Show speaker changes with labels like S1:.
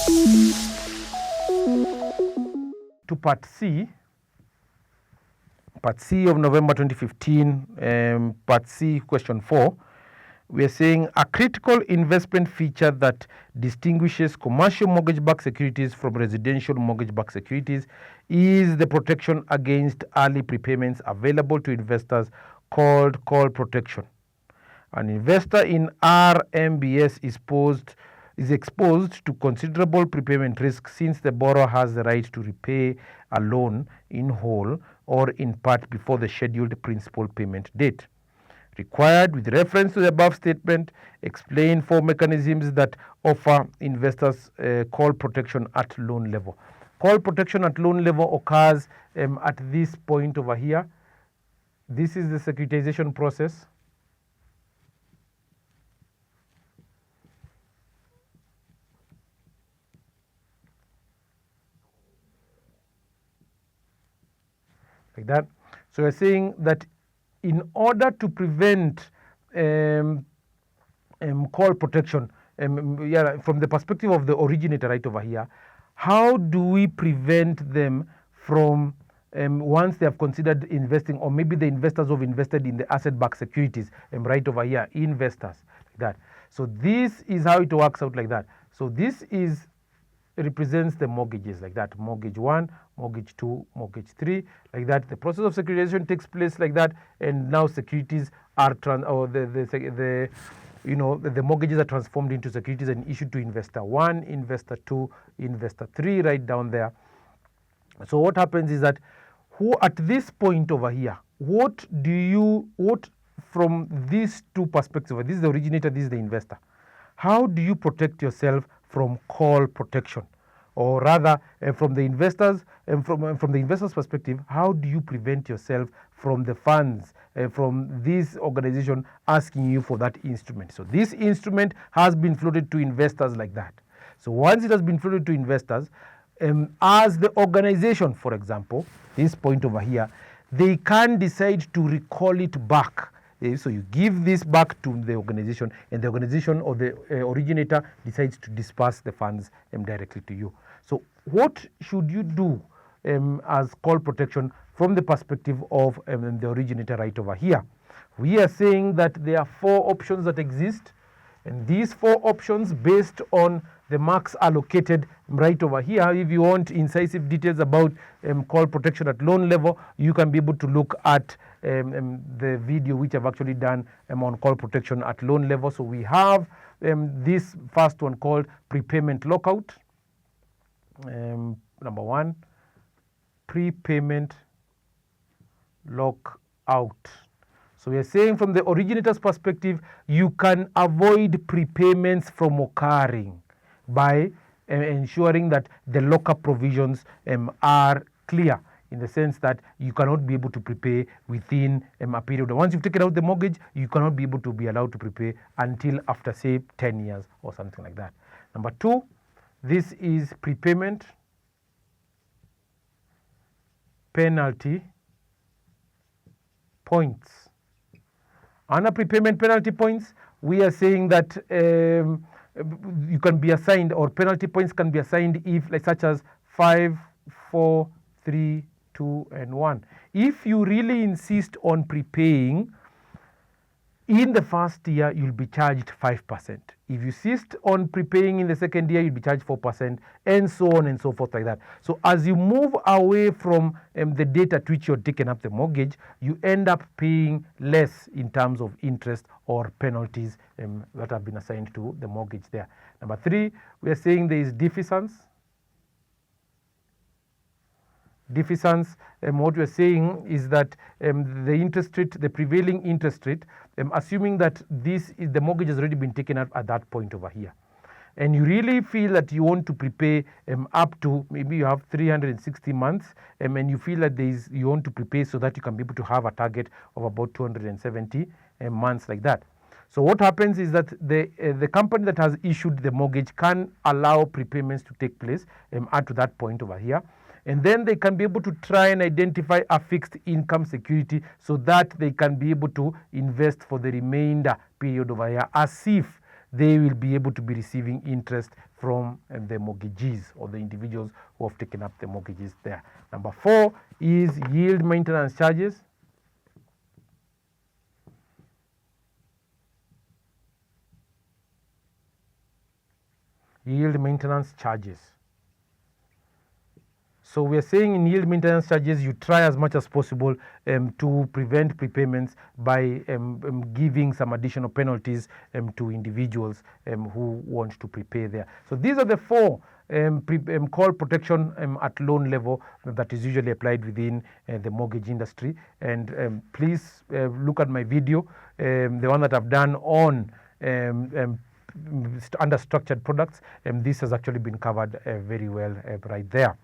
S1: To Part C of November 2015, Part C, question 4, we are saying a critical investment feature that distinguishes commercial mortgage-backed securities from residential mortgage-backed securities is the protection against early prepayments available to investors called call protection. An investor in RMBS is exposed to considerable prepayment risk since the borrower has the right to repay a loan in whole or in part before the scheduled principal payment date. Required with reference to the above statement, explain 4 mechanisms that offer investors call protection at loan level. Call protection at loan level occurs at this point over here. This is the securitization process. Like that. So we're saying that in order to prevent call protection, from the perspective of the originator right over here, how do we prevent them from once they have considered investing, or maybe the investors have invested in the asset-backed securities right over here, investors like that. So this is how it works out like that. So this represents the mortgages like that: mortgage 1, mortgage 2, mortgage 3, like that. The process of securitization takes place like that, and now securities are the mortgages are transformed into securities and issued to investor 1, investor 2, investor 3, right down there. So what happens is that at this point over here, what from these two perspectives, this is the originator, this is the investor, how do you protect yourself from call protection? Or rather, from the investors, from the investors' perspective, how do you prevent yourself from the funds from this organization asking you for that instrument? So this instrument has been floated to investors like that. So once it has been floated to investors, as the organization, for example, this point over here, they can decide to recall it back. So you give this back to the organization, and the organization or the originator decides to disperse the funds directly to you. So what should you do as call protection from the perspective of the originator right over here? We are saying that there are 4 options that exist, and these 4 options, based on the marks allocated right over here, if you want incisive details about call protection at loan level, you can be able to look at the video which I've actually done on call protection at loan level. So we have this first one called prepayment lockout. Number 1, prepayment lockout. So we are saying from the originator's perspective, you can avoid prepayments from occurring by ensuring that the lockup provisions are clear, in the sense that you cannot be able to prepay within a period. Once you've taken out the mortgage, you cannot be able to be allowed to prepay until after, say, 10 years or something like that. Number 2, this is prepayment penalty points. Under prepayment penalty points, we are saying that you can be assigned, or penalty points can be assigned if, like, such as 5, 4, 3, 2, and 1. If you really insist on prepaying, in the first year, you'll be charged 5%. If you insist on prepaying in the second year, you'll be charged 4%, and so on and so forth like that. So as you move away from the date at which you're taking up the mortgage, you end up paying less in terms of interest or penalties that have been assigned to the mortgage there. Number 3, we are saying there is deficiency. What we are saying is that the interest rate, the prevailing interest rate, assuming that the mortgage has already been taken up at that point over here, and you really feel that you want to prepay up to, maybe you have 360 months, and you feel that you want to prepay so that you can be able to have a target of about 270 months like that. So what happens is that the company that has issued the mortgage can allow prepayments to take place up to that point over here. And then they can be able to try and identify a fixed income security so that they can be able to invest for the remainder period over here, as if they will be able to be receiving interest from the mortgagees or the individuals who have taken up the mortgages there. Number 4 is yield maintenance charges. Yield maintenance charges. So we are saying in yield maintenance charges, you try as much as possible to prevent prepayments by giving some additional penalties to individuals who want to prepay there. So these are the 4 call protection at loan level that is usually applied within the mortgage industry. And please look at my video, the one that I've done on under structured products. This has actually been covered very well right there.